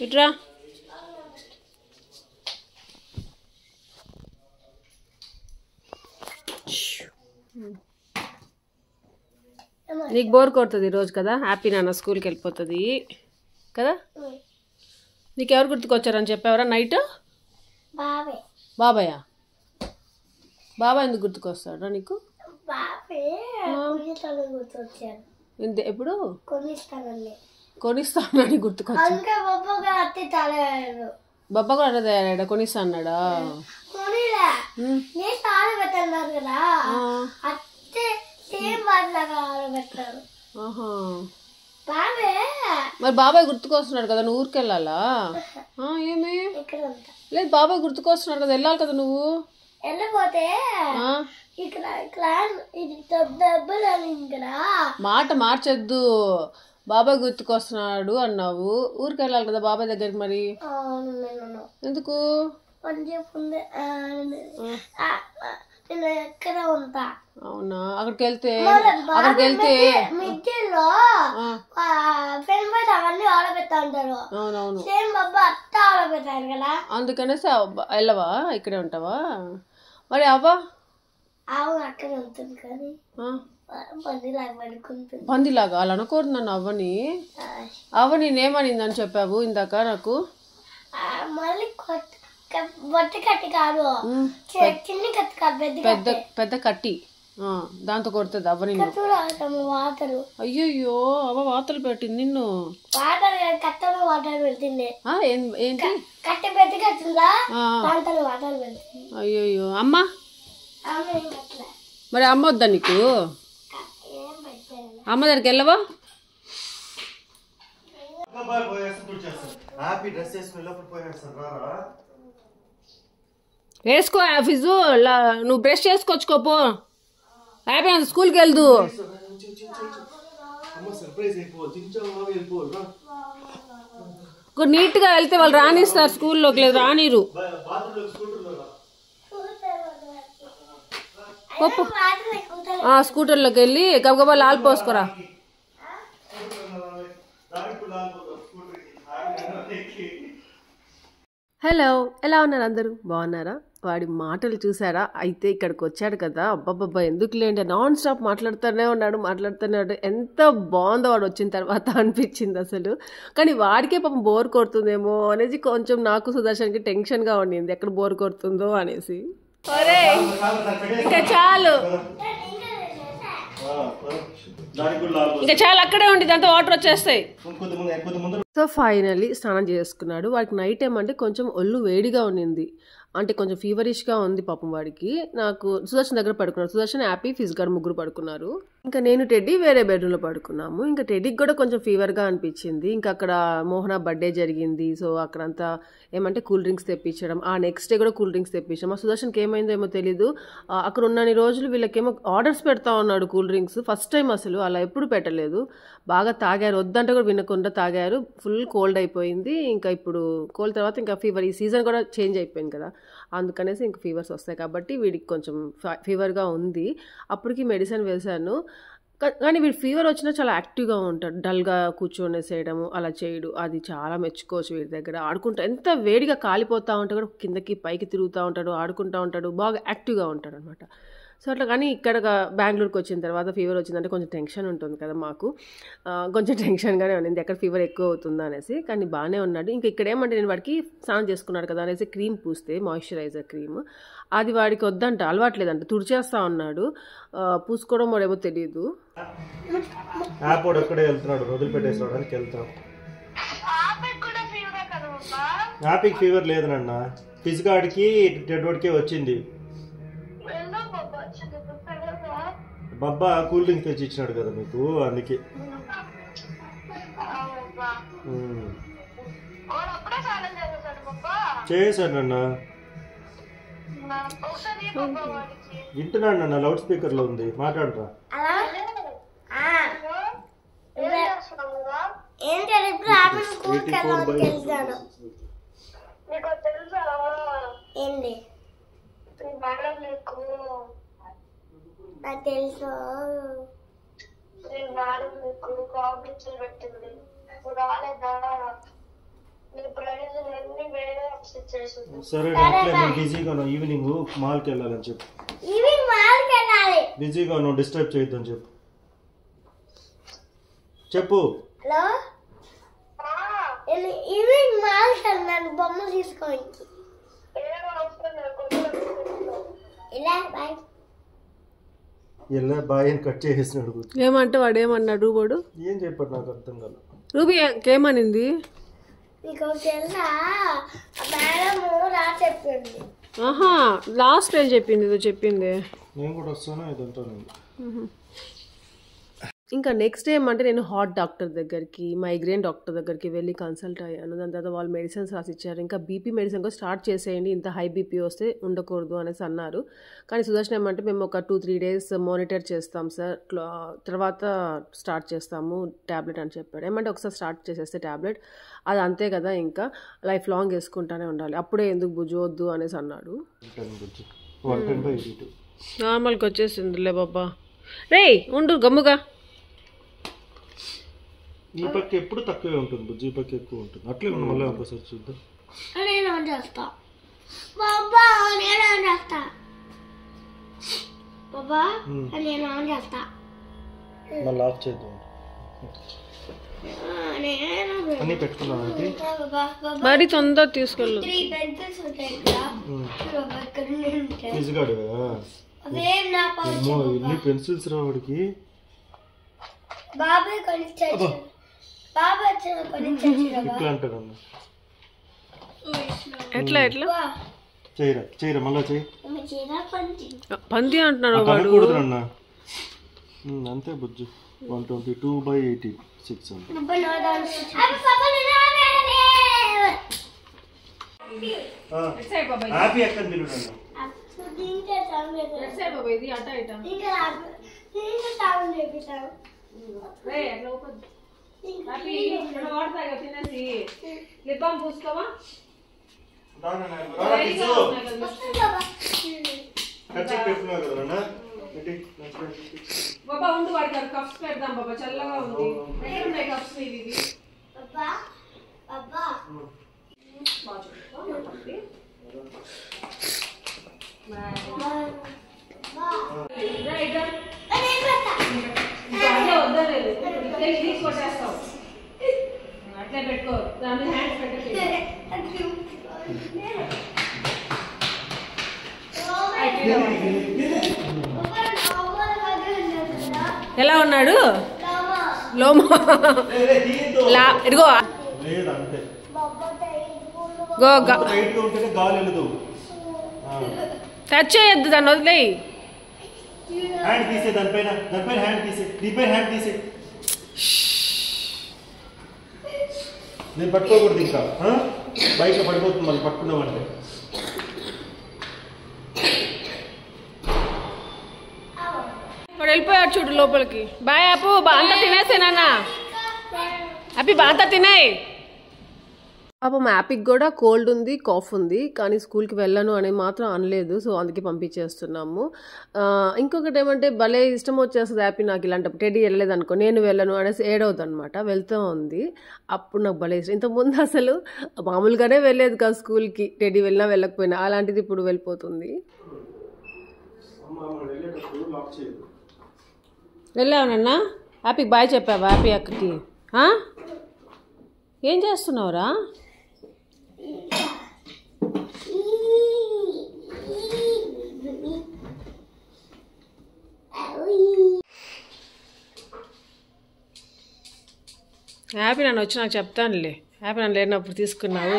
ఇట్రా నీకు బోర్ కొడుతుంది ఈరోజు కదా. హ్యాపీ నాన్న స్కూల్కి వెళ్ళిపోతుంది కదా. నీకు ఎవరు గుర్తుకొచ్చారని చెప్పావరా నైట్? బాబాయా? బాబాయ్ ఎందుకు గుర్తుకొస్తాడా నీకు? ఎప్పుడు కొనిస్తానని గుర్తుకొచ్చా? బొబ్బ కూడా తయారాడా? కొనిస్తా అన్నాడా? మరి బాబాయ్ గుర్తుకొస్తున్నాడు కదా, నువ్వు ఊరికి వెళ్ళాలా? ఏమి లేదు, బాబాయ్ గుర్తుకొస్తున్నాడు కదా, వెళ్ళాలి కదా నువ్వు. మాట మార్చొద్దు. బాబాయ్ గుర్తుకొస్తున్నాడు అన్నావు, ఊరికి వెళ్ళాలి కదా బాబాయ్ దగ్గరికి. మరి ఎందుకు? అవునా? అక్కడికి వెళ్తే అవునవును, అందుకనేసి వెళ్ళవా, ఇక్కడే ఉంటావా? మరి అవ్వా పందిలాగా అలా అనుకోరు నన్ను. అవ్వ నేనేమనింది అని చెప్పావు ఇందాక నాకు. పెద్ద కట్టి దాంతో కొడుతుంది అవ్వ నిన్ను. అయ్యో అవ్వ వాతలు పెట్టింది నిన్ను. ఏంటి? అయ్యో అమ్మ, మరి అమ్మ వద్దా నీకు? అమ్మ దగ్గరికి వెళ్ళవా? వేసుకో ఫిజు, నువ్వు బ్రష్ చేసుకొచ్చుకోపో. అయిపోయింది, స్కూల్కి వెళ్దు. నీట్గా వెళ్తే వాళ్ళు రానిస్తారు స్కూల్లోకి, లేదు రానిరు. స్కూటర్లోకి వెళ్ళి గబగబా లాల్ పోసుకోరా. హలో, ఎలా ఉన్నారు అందరూ? బాగున్నారా? వాడి మాటలు చూసారా? అయితే ఇక్కడికి వచ్చాడు కదా, అబ్బాబ్బా ఎందుకు లేండి నాన్ స్టాప్ మాట్లాడుతూనే ఉన్నాడు. ఎంత బాగుందో వాడు వచ్చిన తర్వాత అనిపించింది అసలు. కానీ వాడికే పాపం బోర్ కొడుతుందేమో అనేసి కొంచెం నాకు సుదర్శన్కి టెన్షన్గా ఉండింది, ఎక్కడ బోర్ కొడుతుందో అనేసి. ఇంకా చాలు, అక్కడే ఉండి దాంతో వాటర్ వచ్చేస్తాయి. సో ఫైనల్లీ స్నానం చేసుకున్నాడు. వాడికి నైట్ ఏమంటే కొంచెం ఒళ్ళు వేడిగా ఉండింది, అంటే కొంచెం ఫీవరిష్గా ఉంది పాపం వాడికి. నాకు సుదర్శన్ దగ్గర పడుకున్నాడు. సుదర్శన్, హ్యాపీ, ఫిజ్ గారు ముగ్గురు పడుకున్నారు. ఇంకా నేను టెడ్డీ వేరే బెడ్రూమ్లో పడుకున్నాము. ఇంకా టెడ్డీకి కూడా కొంచెం ఫీవర్గా అనిపించింది. ఇంకా అక్కడ మోహన బర్త్డే జరిగింది, సో అక్కడంతా ఏమంటే కూల్ డ్రింక్స్ తెప్పించడం. ఆ నెక్స్ట్ డే కూడా కూల్ డ్రింక్స్ తెప్పించాం. ఆ సుదర్శన్కి ఏమైందో ఏమో తెలీదు, అక్కడ ఉన్నన్ని రోజులు వీళ్ళకేమో ఆర్డర్స్ పెడతా ఉన్నాడు కూల్ డ్రింక్స్. ఫస్ట్ టైం అసలు అలా ఎప్పుడు పెట్టలేదు. బాగా తాగారు, వద్దంటే కూడా వినకుండా తాగారు. ఫుల్ కోల్డ్ అయిపోయింది. ఇంకా ఇప్పుడు కోల్డ్ తర్వాత ఇంకా ఫీవర్, ఈ సీజన్ కూడా చేంజ్ అయిపోయింది కదా, అందుకనేసి ఇంకా ఫీవర్స్ వస్తాయి కాబట్టి వీడికి కొంచెం ఫీవర్గా ఉంది. అప్పటికి మెడిసిన్ వేశాను. కానీ వీడు ఫీవర్ వచ్చినా చాలా యాక్టివ్గా ఉంటాడు, డల్గా కూర్చొనేసేయడము అలా చేయడు. అది చాలా మెచ్చుకోవచ్చు వీడి దగ్గర. ఆడుకుంటా, ఎంత వేడిగా కాలిపోతూ ఉంటే కూడా కిందకి పైకి తిరుగుతూ ఉంటాడు, ఆడుకుంటూ ఉంటాడు, బాగా యాక్టివ్గా ఉంటాడు అనమాట. సో అట్లా. కానీ ఇక్కడ బెంగళూరుకి వచ్చిన తర్వాత ఫీవర్ వచ్చిందంటే కొంచెం టెన్షన్ ఉంటుంది కదా మాకు, కొంచెం టెన్షన్గానే ఉండింది ఎక్కడ ఫీవర్ ఎక్కువ అవుతుందా అనేసి. కానీ బాగానే ఉన్నాడు. ఇంకా ఇక్కడ ఏమంటే నేను వాడికి స్నానం చేసుకున్నాడు కదా అనేసి క్రీమ్ పూస్తే, మాయిశ్చరైజర్ క్రీమ్, అది వాడికి వద్దంట, అలవాట్లేదంట, తుడిచేస్తా ఉన్నాడు. పూసుకోవడం వాడేమో తెలియదు. హ్యాపీకి ఫీవర్ లేదు నాన్న, ఫిజ్ గాడికి టెడ్వాడికే వచ్చింది. బాబా కూల్ డ్రింక్ తెచ్చి ఇచ్చినాడు కదా మీకు, అందుకే. చేశాడు నాన్న, వింటున్నాడు నాన్న, లౌడ్ స్పీకర్ లో ఉంది, మాట్లాడరా. నాకు తెలుసు, కాంపిటీషన్ పెట్టింది. సరే అట్లే నేను బిజీగా ఉన్నా, ఈవినింగ్ మాల్కి వెళ్ళాలని చెప్పు. బిజీగా ఉన్నావు, డిస్టర్బ్ చేయొద్దని చెప్పు. చెప్పు. ఈవినింగ్ మాల్కి వెళ్ళాను, బొమ్మలు తీసుకోండి. ఎలా బాయ్ అని కట్ చేసేసినాడు. ఏమంటే వాడు ఏమన్నాడు? వాడు ఏం చెప్పాడు నాకు అర్థం కాదు. రూబీ ఏమనింది? ఆహా, లాస్ట్ ఏం చెప్పింది? ఏదో చెప్పింది. నేను కూడా వస్తాను ఇదంతా. ఇంకా నెక్స్ట్ ఏమంటే నేను హార్ట్ డాక్టర్ దగ్గరికి, మైగ్రేన్ డాక్టర్ దగ్గరికి వెళ్ళి కన్సల్ట్ అయ్యాను. దాని తర్వాత వాళ్ళు మెడిసిన్స్ రాసిచ్చారు. ఇంకా బీపీ మెడిసిన్ కూడా స్టార్ట్ చేసేయండి, ఇంత హై బీపీ వస్తే ఉండకూడదు అనేసి అన్నారు. కానీ సుదర్శన్ ఏమంటే మేము ఒక 2-3 days మానిటర్ చేస్తాం సార్, తర్వాత స్టార్ట్ చేస్తాము ట్యాబ్లెట్ అని చెప్పాడు. ఏమంటే ఒకసారి స్టార్ట్ చేసేస్తే ట్యాబ్లెట్ అది అంతే కదా, ఇంకా లైఫ్ లాంగ్ వేసుకుంటానే ఉండాలి, అప్పుడే ఎందుకు బుజ్జొద్దు అనేసి అన్నాడు. నార్మల్కి వచ్చేసిందిలే బాబా. రే ఉండు గమ్ముగా. ఈ పక్క ఎప్పుడు తక్కువే ఉంటుంది బుజ్జి, ఈ పక్క ఎక్కువ ఉంటుంది. అట్లే ఉంది. మళ్ళీ ఒకసారి చూద్దాం. మళ్ళీ ఆఫ్ చేద్దాం. అన్నీ పెట్టుకున్నాం. మరి తొందర తీసుకెళ్ళదు. ఎన్ని పెన్సిల్స్ రా వాడికి. ఇట్లా అంటాడన్న. ఎట్లా ఎట్లా చేయరా చేయరా మళ్ళా చెయ్యి. పంది అంటున్నాడు వాడు. అన్న అంతే బుజ్జు. 122/86 అంతే. హ్యాపీ ఎక్కడ నిలుడన్న. బాబా ఉండు, వాడికి కప్స్ పెడదాం బాబా, చల్లగా ఉంది. కప్స్ ఇవి కొట్టేస్తావు, అట్లే పెట్టుకో. దాని హ్యాండ్స్ పెట్టేసి ఎలా ఉన్నాడు? లోమా ఇదిగో టచ్ చేయొద్దు, దాన్ని వదిలేయి. హ్యాండ్ తీసే దానిపైన, దానిపైన హ్యాండ్ తీసే, దీనిపైన హ్యాండ్ తీసే. నేను పట్టుకోకూడదు ఇంకా, బయట పడిపోతుంది మళ్ళీ పట్టుకున్నామంటే. వాడు వెళ్ళిపోయాడు చూడు లోపలికి. బాయ్ అప్పు, అంతా తినేసేనా? అప్పి అంతా తినేయి. పాపం యాపిక్ కూడా కోల్డ్ ఉంది, కాఫ్ ఉంది, కానీ స్కూల్కి వెళ్ళను అని మాత్రం అనలేదు. సో అందుకే పంపించేస్తున్నాము. ఇంకొకటి ఏమంటే భలే ఇష్టం వచ్చేస్తుంది యాపీ నాకు ఇలాంటప్పుడు. టెడ్డీ వెళ్ళలేదు అనుకో, నేను వెళ్ళను అనేసి ఏడవద్దు అనమాట. వెళ్తూ ఉంది, అప్పుడు నాకు భలే ఇష్టం. ఇంతకుముందు అసలు మామూలుగానే వెళ్ళలేదు కదా స్కూల్కి, టెడ్డీ వెళ్ళినా వెళ్ళకపోయినా. అలాంటిది ఇప్పుడు వెళ్ళిపోతుంది. వెళ్ళావునన్నా? హ్యాపీకి బాయ్ చెప్పావా? హ్యాపీ అక్కకి ఏం చేస్తున్నావురా? హ్యాపీ నన్ను వచ్చి నాకు చెప్తానులే. హ్యాపీ నన్ను లేనప్పుడు తీసుకున్నావు.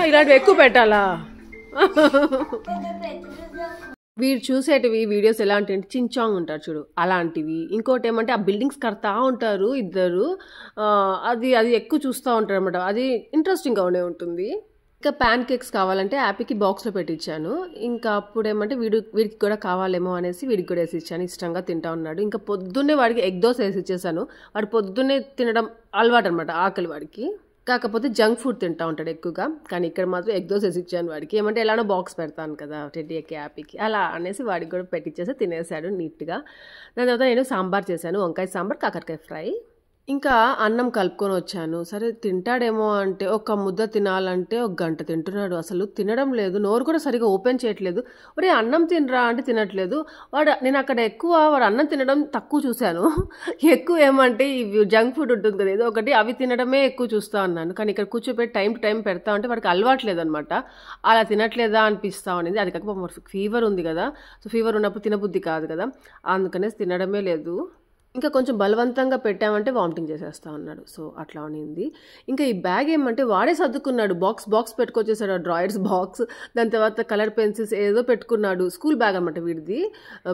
ఇలాంటివి ఎక్కువ పెట్టాలా? వీడు చూసేటివి వీడియోస్ ఎలాంటి అంటే చించాంగ్ ఉంటారు చూడు, అలాంటివి. ఇంకోటి ఏమంటే ఆ బిల్డింగ్స్ కడతా ఉంటారు ఇద్దరు, అది ఎక్కువ చూస్తూ ఉంటారు అనమాట. అది ఇంట్రెస్టింగ్గా ఉంటుంది. ఇంకా ప్యాన్ కేక్స్ కావాలంటే యాపీకి బాక్స్లో పెట్టించాను. ఇంకా అప్పుడు ఏమంటే వీడికి కూడా కావాలేమో అనేసి వీడికి కూడా వేసి ఇచ్చాను. ఇష్టంగా తింటా ఉన్నాడు. ఇంకా పొద్దున్నే వాడికి ఎగ్ దోశ వేసి ఇచ్చేసాను. వాడు పొద్దున్నే తినడం అలవాటు అనమాట, ఆకలి వాడికి. కాకపోతే జంక్ ఫుడ్ తింటూ ఉంటాడు ఎక్కువగా. కానీ ఇక్కడ మాత్రం ఎగ్ దోశ ఇచ్చాను వాడికి. ఏమంటే ఎలానో బాక్స్ పెడతాను కదా టెడ్డీకి హ్యాపీకి, అలా అనేసి వాడికి కూడా పెట్టించేసి తినేసాడు నీట్గా. దాని తర్వాత నేను సాంబార్ చేశాను, వంకాయ సాంబార్, కాకరకాయ ఫ్రై, ఇంకా అన్నం కలుపుకొని వచ్చాను. సరే తింటాడేమో అంటే ఒక ముద్ద తినాలంటే 1 గంట తింటున్నాడు. అసలు తినడం లేదు, నోరు కూడా సరిగా ఓపెన్ చేయట్లేదు. ఒరే అన్నం తినరా అంటే తినట్లేదు వాడు. నేను అక్కడ వాడు అన్నం తినడం తక్కువ చూశాను, ఎక్కువ ఏమంటే ఇవి జంక్ ఫుడ్ ఉంటుంది కదా ఏదో ఒకటి, అవి తినడమే ఎక్కువ చూస్తూ ఉన్నాను. కానీ ఇక్కడ కూర్చోపెట్టి టైం టు టైం పెడతా ఉంటే వాడికి అలవాట్లేదు అనమాట. అలా తినట్లేదా అనిపిస్తూ ఉండేది. అది కాకపోతే ఫీవర్ ఉంది కదా, సో ఫీవర్ ఉన్నప్పుడు తినబుద్ధి కాదు కదా, అందుకనేసి తినడమే లేదు. ఇంకా కొంచెం బలవంతంగా పెట్టామంటే వామిటింగ్ చేసేస్తా ఉన్నాడు. సో అట్లా ఉన్నింది. ఇంకా ఈ బ్యాగ్ ఏమంటే వాడే సర్దుకున్నాడు, బాక్స్ పెట్టుకొచ్చేసాడు, డ్రాయర్స్ బాక్స్, దాని తర్వాత కలర్ పెన్సిల్స్ ఏదో పెట్టుకున్నాడు. స్కూల్ బ్యాగ్ అనమాట వీడిది,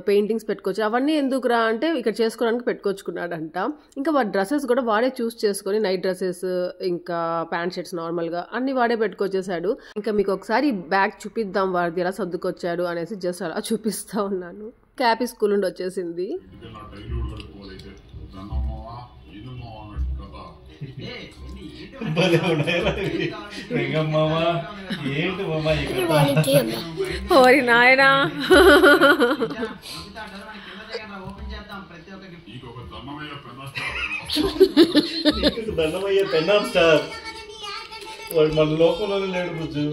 పెయింటింగ్స్ పెట్టుకోవచ్చు. అవన్నీ ఎందుకురా అంటే ఇక్కడ చేసుకోవడానికి పెట్టుకొచ్చుకున్నాడంట. ఇంకా వాడి డ్రెస్సెస్ కూడా వాడే చూస్ చేసుకొని, నైట్ డ్రెస్సెస్ ఇంకా ప్యాంట్ షర్ట్స్ నార్మల్గా అన్ని వాడే పెట్టుకొచ్చేసాడు. ఇంకా మీకు ఒకసారి బ్యాగ్ చూపిద్దాం వాడిది ఎలా సర్దుకొచ్చాడు అనేసి జస్ట్ అలా చూపిస్తా ఉన్నాను. క్యాపీ స్కూల్ నుండి వచ్చేసింది. ఓరి నాయనా, దండమయ్య పెన్ ఆఫ్ స్టార్ వాడు మన లోకంలోనే లేడు బుజ్జు.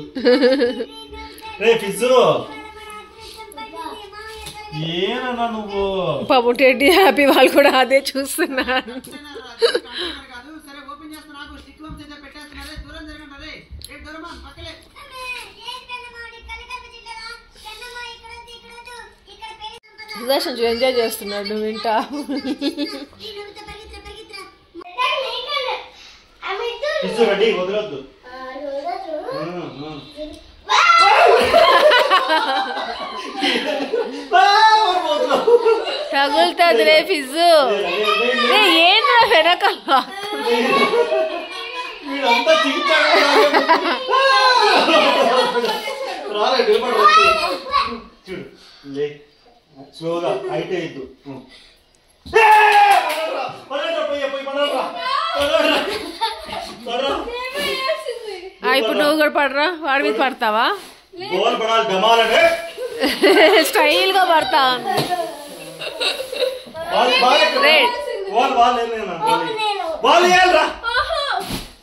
రే ఫిజ్జు ఏనన్నా నువ్వు పాపం టెడ్డీ హ్యాపీ వాళ్ళు కూడా అదే చూస్తున్నారు. సుదర్శన్ ఎంజాయ్ చేస్తున్నాడు వింటా. రెడీ వదలొద్దు. తగులుతుంది రే ఫిజ్జు, ఏంద్రా వెనకాల స్లోగా అయితే ఇద్దు. ఇప్పుడు నువ్వు కూడా పడరా, వాడి మీద పడతావా? స్టైల్ గా పడతా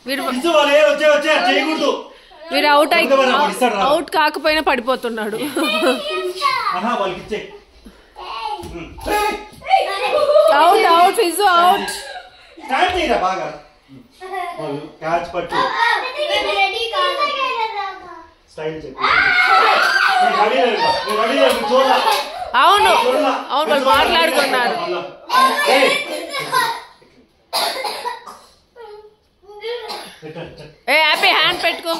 వీడు అవుట్ కాకపోయినా పడిపోతున్నాడు. Out out ఫిజు out. అవును అవును వాళ్ళు మాట్లాడుకున్నారు. ఏ హ్యాపీ హ్యాండ్ పెట్టుకో.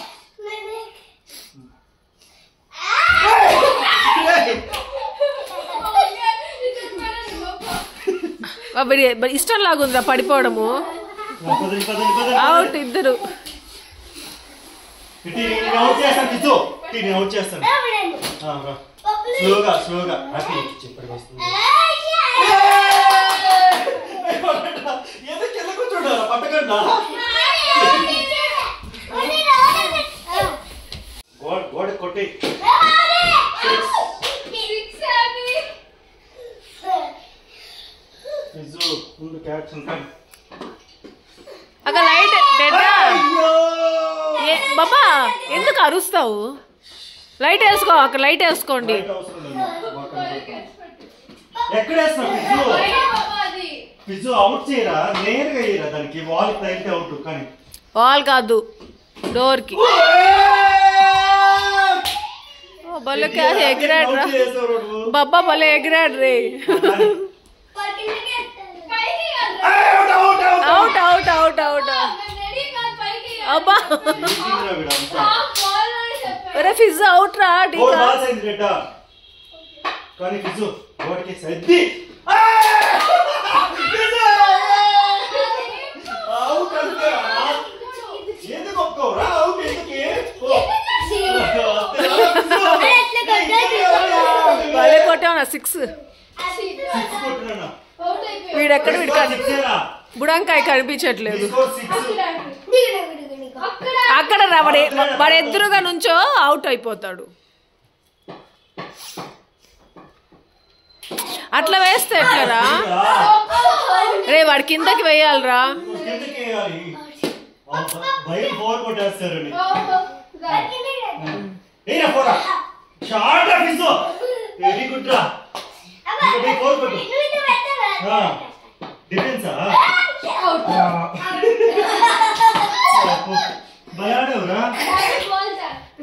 ఇష్టం లాగుందా పడిపోవడము. అవుట్ ఇద్దరు. కొట్టి అక్కడ లైట్ బాబా ఎందుకు అరుస్తావు? లైట్ వేసుకో, అక్కడ లైట్ వేసుకోండి. వాల్ కాదు డోర్ కి. భలే ఎగిరాడు రా బాబా, భలే ఎగిరాడు రే. Out out out out. అబ్బా అరే ఫిజ్ అవుట్ రా. భలే కొట్టావునా 6. వీడెక్కడ బుడంకాయ కనిపించట్లేదు. అక్కడ రా, వాడు ఎదురుగా నుంచో అవుట్ అయిపోతాడు. అట్లా వేస్తే ఎట్లరా రే, వాడు కిందకి వేయాలరా.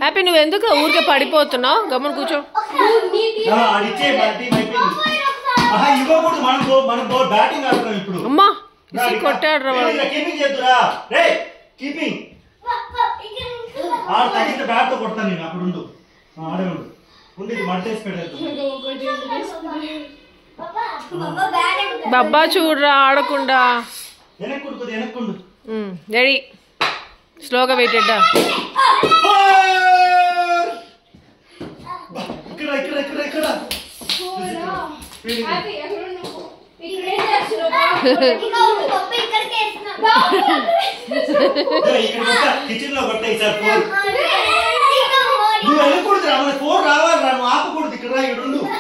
హ్యాపీ నువ్వు ఎందుకు ఊరికే పడిపోతున్నావు? గమ్మని కూర్చో. అమ్మా కొట్టాడు రా. బబ్బా చూడరా ఆడకుండా. రెడీ, స్లోగా వెయిటెడ్డా.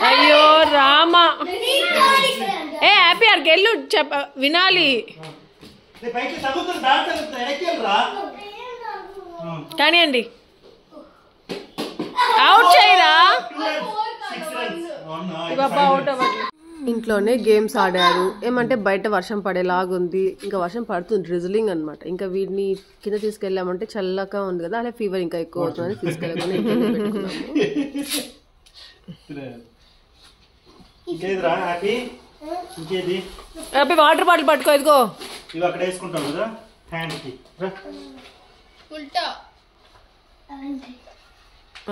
అయ్యో రామా. ఏ హ్యాపీ అక్కడికి వెళ్ళు, వినాలి. కానివ్వండి, అవుట్ చేయరా. అవుట్ అవ్వట్లేదు. ఇంట్లోనే గేమ్స్ ఆడారు. ఏమంటే బయట వర్షం పడేలాగుంది, ఇంకా వర్షం పడుతుంది, డ్రిజిలింగ్ అనమాట. ఇంకా వీడిని కింద తీసుకెళ్ళామంటే చల్లగా ఉంది కదా, అలా ఫీవర్ ఇంకా ఎక్కువ అవుతుందని తీసుకెళ్ళకుండా ఇంట్లోనే పెట్టుకున్నాము. హ్యాపీ వాటర్ బాటిల్ పట్టుకో, ఇదిగో అక్కడ వేసుకుంటాం కదా హ్యాండ్కి.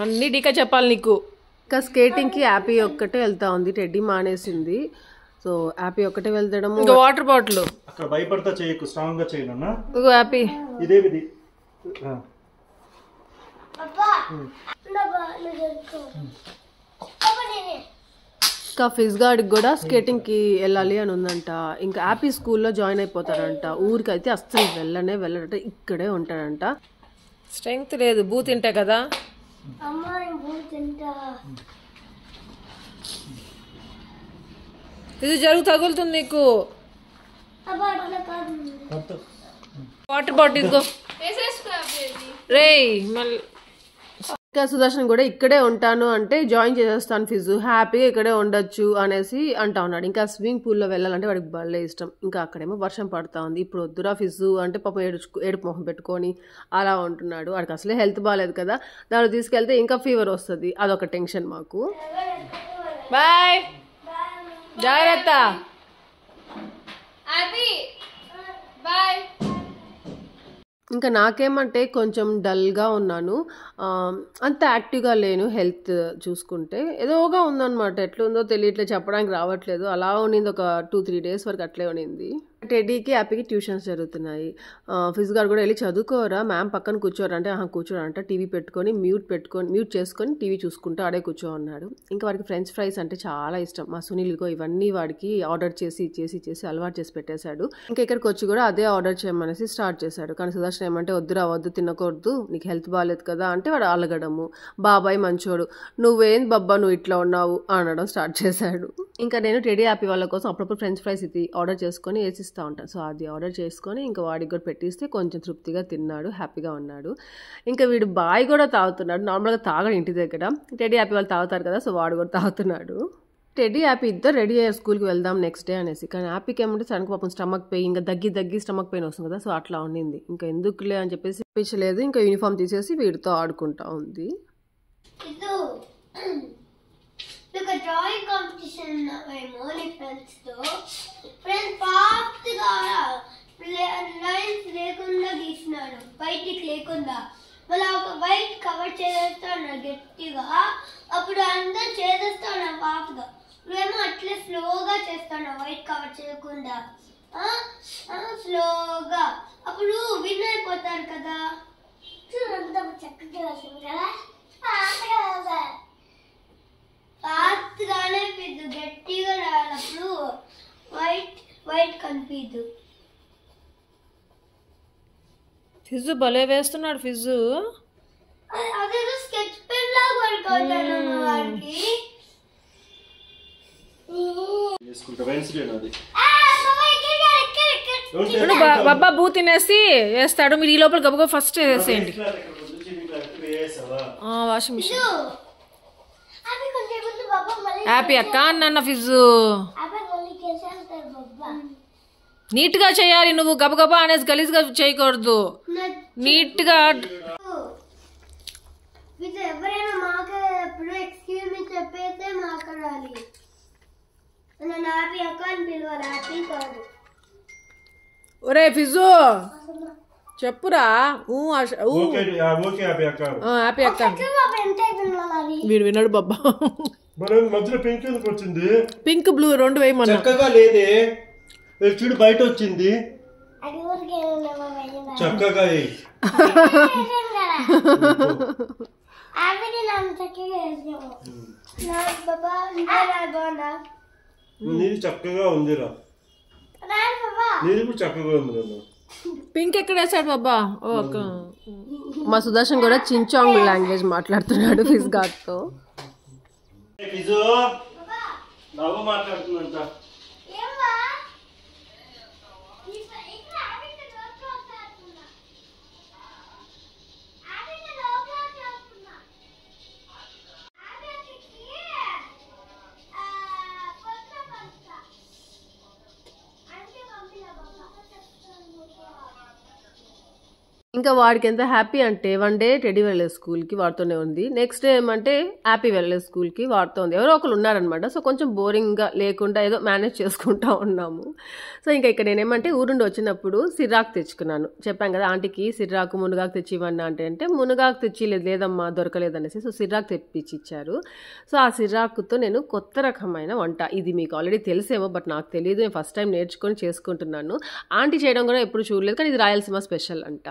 అన్ని డీకా చెప్పాలి నీకు. ఇంకా స్కేటింగ్కి హ్యాపీ ఒక్కటే వెళ్తా ఉంది, టెడ్డీ మానేసింది. సో హ్యాపీ ఒక్కటే వెళ్తాడు. ఇంకా వాటర్ బాటిల్ అక్కడ భయపడతా చేయకు, స్ట్రాంగ్ గా చేయను. ఇగో హ్యాపీ ఇదే విధి. ఇంకా ఫిజ్ గార్డ్కి కూడా స్కేటింగ్కి వెళ్ళాలి అని ఉందంట. ఇంకా హ్యాపీ స్కూల్లో జాయిన్ అయిపోతాడంట. ఊరికైతే అస్సలు వెళ్ళడంట, ఇక్కడే ఉంటాడంట. స్ట్రెంగ్త్ లేదు, బూ తింటా కదా. ఇది జరుగు, తగులుతుంది నీకు. వాటర్ బాటిల్ ఇదిగో రే. మళ్ళీ ఇంకా సుదర్శన్ కూడా ఇక్కడే ఉంటాను అంటే జాయిన్ చేసేస్తాను ఫిజు, హ్యాపీగా ఇక్కడే ఉండొచ్చు అనేసి అంటా ఉన్నాడు. ఇంకా స్విమ్మింగ్ పూల్లో వెళ్ళాలంటే వాడికి భలే ఇష్టం. ఇంకా అక్కడేమో వర్షం పడతా ఉంది. ఇప్పుడు వద్దురా ఫిజు అంటే పాపం ఏడుపు మొహం పెట్టుకొని అలా ఉంటున్నాడు. వాడికి అసలే హెల్త్ బాగాలేదు కదా, దాన్ని తీసుకెళ్తే ఇంకా ఫీవర్ వస్తుంది, అదొక టెన్షన్ మాకు. బాయ్, జాగ్రత్త. బాయ్. ఇంకా నాకేమంటే కొంచెం డల్గా ఉన్నాను, అంత యాక్టివ్గా లేను. హెల్త్ చూసుకుంటే ఏదోగా ఉందన్నమాట, ఎట్లుందో తెలియట్లేదు, చెప్పడానికి రావట్లేదు. అలా ఉండింది ఒక 2-3 days వరకు, అట్లే ఉండింది. టెడ్డీకి హ్యాపీకి ట్యూషన్స్ జరుగుతున్నాయి. ఫిజ్ గారు కూడా వెళ్ళి చదువుకోరా, మ్యామ్ పక్కన కూర్చోరంటే కూర్చోరంట. టీవీ పెట్టుకొని మ్యూట్ చేసుకొని టీవీ చూసుకుంటూ ఆడే కూర్చో అన్నాడు. ఇంకా వాడికి ఫ్రెంచ్ ఫ్రైస్ అంటే చాలా ఇష్టం. మా సునీల్గో ఇవన్నీ వాడికి ఆర్డర్ చేసి అలవాటు చేసి పెట్టేశాడు. ఇంకా ఇక్కడికి వచ్చి కూడా అదే ఆర్డర్ చేయమనేసి స్టార్ట్ చేశాడు. కానీ సుదర్శన్ ఏమంటే వద్దు తినకూడదు, నీకు హెల్త్ బాగాలేదు కదా అంటే వాడు అలగడము. బాబాయ్ మంచోడు, నువ్వేం బబ్బా నువ్వు ఇట్లా ఉన్నావు అనడం స్టార్ట్ చేశాడు. ఇంకా నేను టెడ్డీ హ్యాపీ వాళ్ళ కోసం అప్పుడప్పుడు ఫ్రెంచ్ ఫ్రైస్ ఇది ఆర్డర్ చేసుకొని వేసిస్తూ ఉంటాను. సో అది ఆర్డర్ చేసుకొని ఇంకా వాడికి కూడా పెట్టిస్తే కొంచెం తృప్తిగా తిన్నాడు, హ్యాపీగా ఉన్నాడు. ఇంకా వీడు బాయ్ కూడా తాగుతున్నాడు. నార్మల్గా తాగడు ఇంటి దగ్గర, టెడ్డీ హ్యాపీ వాళ్ళు తాగుతారు కదా, సో వాడు కూడా తాగుతున్నాడు. టెడ్డీ హ్యాపీ ఇద్దరు రెడీ అయ్యారు స్కూల్కి వెళ్దాం నెక్స్ట్ డే అనేసి. కానీ హ్యాపీకి ఏమంటే సడన్గా పాపం స్టమక్ పెయిన్, ఇంకా దగ్గి స్టమక్ పెయిన్ వస్తుంది కదా, సో అట్లా ఉండింది. ఇంకా ఎందుకులే అని చెప్పేసి ఇప్పించలేదు. ఇంకా యూనిఫామ్ తీసేసి వీడితో ఆడుకుంటా ఉంది. డ్రాయింగ్ కాంపిటీషన్ ఫ్రెండ్స్ ఫాస్ట్గా లైన్స్ లేకుండా గీసినాడు, బయటికి లేకుండా. మళ్ళీ ఒక వైట్ కవర్ చేసేస్తాను గట్టిగా, అప్పుడు అందరు చేసేస్తాను ఫాస్ట్గా. నువ్వేమో అట్లే స్లోగా చేస్తాను, వైట్ కవర్ చేయకుండా స్లోగా. అప్పుడు విన్ అయిపోతారు కదా. చక్కగా ఫాస్ట్గానే పిద్దు, గట్టిగా రానప్పుడు వైట్ కనిపిద్దు. ఫిజు భలే వేస్తున్నాడు ఫిజు. అదేదో స్కెచ్ పెన్ లాగా వర్క్ అవుతాను వాడికి. బాబా బూ తినేసి వేస్తాడు. మీరు ఈ లోపల గబగబా ఫస్ట్ వేసేయండి. Washing machine. హ్యాపీ అక్క అన్న ఫిజు నీట్గా చేయాలి. నువ్వు గబగబా అనేసి గలీజ్గా చేయకూడదు. నీట్గా ఎవరైనా మాట్లాడేటప్పుడు ఎక్స్క్యూజ్ మీ చెప్పేస్తే మాట్లాడాలి. నన్ను హ్యాపీ అక్క అని పిలవాలి, హ్యాపీ కాదు. ఒరే ఫిజు చెప్పురా. హ్యాపీ అక్క వీడు విన్నాడు బాబా. మధ్యలో పింక్ ఎందుకు వచ్చింది? పింక్ బ్లూ రెండు వేయమన్నా. చక్కగా లేదే, చూడు బయట వచ్చింది. చక్కగా నీది చక్కగా ఉందిరా, నీది కూడా చక్కగా ఉంది. పింక్ ఎక్కడ వేసాడు బాబా? ఓకే. మా సుదర్శన్ కూడా చించాంగ్ లాంగ్వేజ్ మాట్లాడుతున్నాడు ఫిజ్ గాడ్ తో. మాట్లాడుతుందంట. ఇంకా వాడికి ఎంత హ్యాపీ అంటే వన్ డే టెడీ వెళ్ళలేదు స్కూల్కి, వాడుతూనే ఉంది. నెక్స్ట్ డే ఏమంటే హ్యాపీ వెళ్ళలేదు స్కూల్కి, వాడుతూ ఉంది. ఎవరో ఒకరు ఉన్నారనమాట. సో కొంచెం బోరింగ్గా లేకుండా ఏదో మేనేజ్ చేసుకుంటూ ఉన్నాము. సో ఇంకా ఇక్కడ నేనేమంటే ఊరుండి వచ్చినప్పుడు సిర్రాకు తెచ్చుకున్నాను. చెప్పాను కదా ఆంటీకి సిర్రాకు మునగాకు తెచ్చి ఇవ్వండి అంటే మునగాకు తెచ్చి లేదమ్మా దొరకలేదు అనేసి సో సిర్రాకు తెప్పించి ఇచ్చారు. సో ఆ సిర్రాకుతో నేను కొత్త రకమైన వంట, ఇది మీకు ఆల్రెడీ తెలిసేమో బట్ నాకు తెలియదు, నేను ఫస్ట్ టైం నేర్చుకొని చేసుకుంటున్నాను. ఆంటీ చేయడం కూడా ఎప్పుడు చూడలేదు, కానీ ఇది రాయలసీమ స్పెషల్ అంట.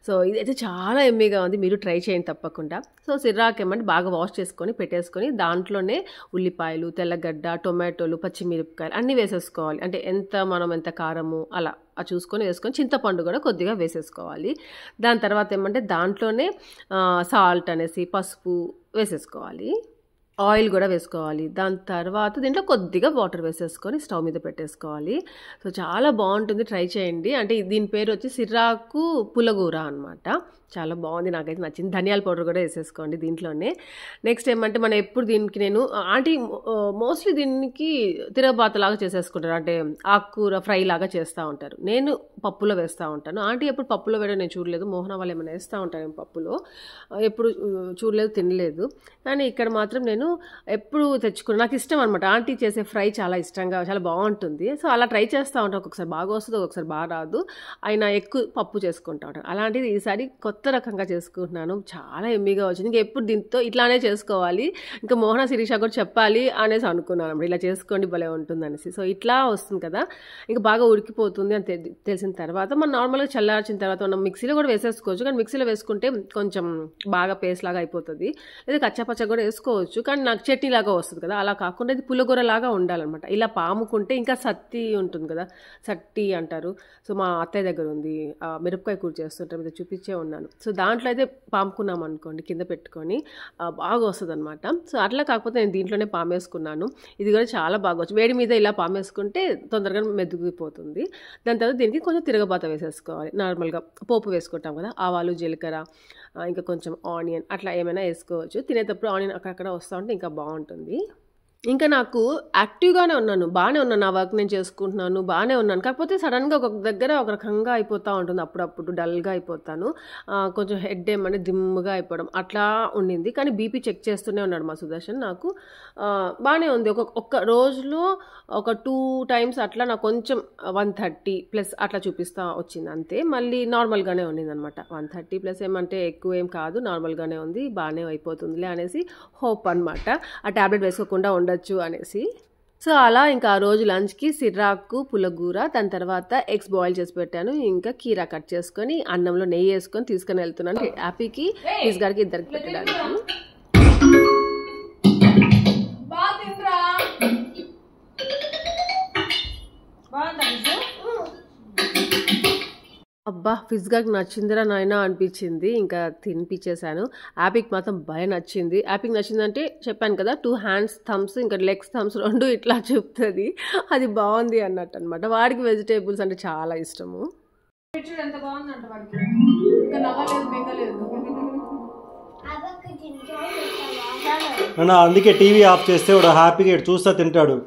సో ఇదైతే చాలా ఎమ్మీగా ఉంది, మీరు ట్రై చేయండి తప్పకుండా. సో సిర్రాకు ఏమంటే బాగా వాష్ చేసుకొని పెట్టేసుకొని దాంట్లోనే ఉల్లిపాయలు, తెల్లగడ్డ, టొమాటోలు, పచ్చిమిరపకాయలు అన్నీ వేసేసుకోవాలి. అంటే ఎంత కారము అలా చూసుకొని వేసుకొని చింతపండు కూడా కొద్దిగా వేసేసుకోవాలి. దాని తర్వాత ఏమంటే దాంట్లోనే సాల్ట్ అనేసి పసుపు వేసేసుకోవాలి, ఆయిల్ కూడా వేసుకోవాలి. దాని తర్వాత దీంట్లో కొద్దిగా వాటర్ వేసేసుకొని స్టవ్ మీద పెట్టేసుకోవాలి. సో చాలా బాగుంటుంది, ట్రై చేయండి. అంటే దీని పేరు వచ్చి సిర్రాకు పులగూర అనమాట. చాలా బాగుంది, నాకైతే నచ్చింది. ధనియాల పౌడర్ కూడా వేసేసుకోండి దీంట్లోనే. నెక్స్ట్ ఏమంటే మనం ఎప్పుడు దీనికి నేను ఆంటీ మోస్ట్లీ దీనికి తిరగబాతలాగా చేసేసుకుంటారు, అంటే ఆకుకూర ఫ్రై లాగా చేస్తూ ఉంటారు. నేను పప్పులో వేస్తూ ఉంటాను. ఆంటీ ఎప్పుడు పప్పులో వేయడం నేను చూడలేదు. మోహన వాళ్ళు ఏమైనా వేస్తూ ఉంటాను పప్పులో, ఎప్పుడు చూడలేదు, తినలేదు. కానీ ఇక్కడ మాత్రం నేను ఎప్పుడు తెచ్చుకున్నాను. నాకు ఇష్టం అనమాట, ఆంటీ చేసే ఫ్రై చాలా ఇష్టంగా, చాలా బాగుంటుంది. సో అలా ట్రై చేస్తూ ఉంటాను. ఒక్కొక్కసారి బాగా వస్తుంది, ఒక్కొక్కసారి బాగా రాదు. ఆయన ఎక్కువ పప్పు చేసుకుంటూ ఉంటాను. అలాంటిది ఈసారి కొత్త రకంగా చేసుకుంటున్నాను, చాలా ఎమ్మీగా వచ్చింది. ఇంకా ఎప్పుడు దీంతో ఇట్లానే చేసుకోవాలి, ఇంకా మోహన శిరీష కూడా చెప్పాలి అనేసి అనుకున్నాను అన్నమాట. ఇలా చేసుకోండి భలే ఉంటుంది అనేసి. సో ఇట్లా వస్తుంది కదా, ఇంకా బాగా ఉడికిపోతుంది అని తెలిసిన తర్వాత మనం నార్మల్గా చల్లార్చిన తర్వాత మనం మిక్సీలో కూడా వేసేసుకోవచ్చు. కానీ మిక్సీలో వేసుకుంటే కొంచెం బాగా పేస్ట్ లాగా అయిపోతుంది. లేదా కచ్చాపచ్చ కూడా వేసుకోవచ్చు, కానీ నాకు చట్నీ లాగా వస్తుంది కదా. అలా కాకుండా ఇది పులిగూర లాగా ఉండాలన్నమాట. ఇలా పాముకుంటే ఇంకా సత్తి ఉంటుంది కదా, సట్టి అంటారు. సో మా అత్తయ్య దగ్గర ఉంది, మిరపకాయ కూర చేస్తుంటారు, ఇది చూపించే ఉన్నాను. సో దాంట్లో అయితే పాముకున్నాం అనుకోండి కింద పెట్టుకొని బాగా వస్తుంది అనమాట. సో అట్లా కాకపోతే నేను దీంట్లోనే పామేసుకున్నాను. ఇది కూడా చాలా బాగా వచ్చు. వేడి మీద ఇలా పామేసుకుంటే తొందరగా మెదుగిపోతుంది. దాని తర్వాత దీనికి కొంచెం తిరగబాత వేసేసుకోవాలి. నార్మల్గా పోపు వేసుకుంటాం కదా, ఆవాలు, జీలకర్ర, ఇంకా కొంచెం ఆనియన్ అట్లా ఏమైనా వేసుకోవచ్చు. తినేటప్పుడు ఆనియన్ అక్కడక్కడ వస్తూ ఉంటే ఇంకా బాగుంటుంది. ఇంకా నాకు యాక్టివ్గానే ఉన్నాను, బాగానే ఉన్నాను, నా వర్క్ నేను చేసుకుంటున్నాను, బాగానే ఉన్నాను. కాకపోతే సడన్గా ఒక దగ్గర ఒక రకంగా అయిపోతూ ఉంటుంది, అప్పుడప్పుడు డల్గా అయిపోతాను. కొంచెం హెడ్ ఏమంటే దిమ్ముగా అయిపోవడం అట్లా ఉండింది. కానీ బీపీ చెక్ చేస్తూనే ఉన్నాడు మా సుదర్శన్. నాకు బాగానే ఉంది. ఒక్క రోజులో ఒక 2 times అట్లా నాకు కొంచెం 130+ అట్లా చూపిస్తూ వచ్చింది అంతే. మళ్ళీ నార్మల్గానే ఉండింది అనమాట. 130+ ఏమంటే ఎక్కువ ఏం కాదు, నార్మల్గానే ఉంది, బాగానే అయిపోతుందిలే అనేసి హోప్ అనమాట. ఆ ట్యాబ్లెట్ వేసుకోకుండా ఉండొచ్చు అనేసి. సో అలా ఇంకా ఆ రోజు లంచ్కి సిర్రాకు పులగూర, దాని తర్వాత ఎగ్స్ బాయిల్ చేసి పెట్టాను. ఇంకా కీరా కట్ చేసుకొని అన్నంలో నెయ్యి వేసుకొని తీసుకొని వెళ్తున్నాను హ్యాపీకి, ఫిజ్ గారికి, ఇద్దరికి పెట్టడానికి. అబ్బా ఫిజ్గాకి నచ్చిందిరా నాయనా అనిపించింది. ఇంకా తినిపించేశాను. యాపిక్ మాత్రం భలే నచ్చింది. యాపిక్ నచ్చిందంటే చెప్పాను కదా 2 హ్యాండ్స్ థమ్స్ ఇంకా లెగ్స్ థమ్స్ 2 ఇట్లా చెప్తుంది. అది బాగుంది అన్నట్టు అనమాట. వాడికి వెజిటేబుల్స్ అంటే చాలా ఇష్టము. ఎంత బాగుందంట వాడికి. ఇంకా నవ్వలేదు మింగలేదు. అందుకే టీవీ ఆఫ్ చేస్తే వాడు హ్యాపీగా చూస్తా తింటాడు.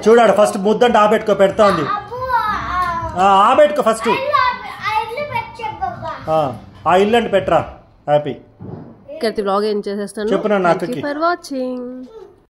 చూడాడు ఫస్ట్ ముద్దంటే ఆబెట్టుకో పెడతా ఉంది. ఆబెట్టుకో ఫస్ట్ ఆ ఇల్లు అంటే పెట్టరా హ్యాపీ. వ్లాగ్ ఏం చేసేస్తాను. చెప్పు నా ఫర్ వాచింగ్.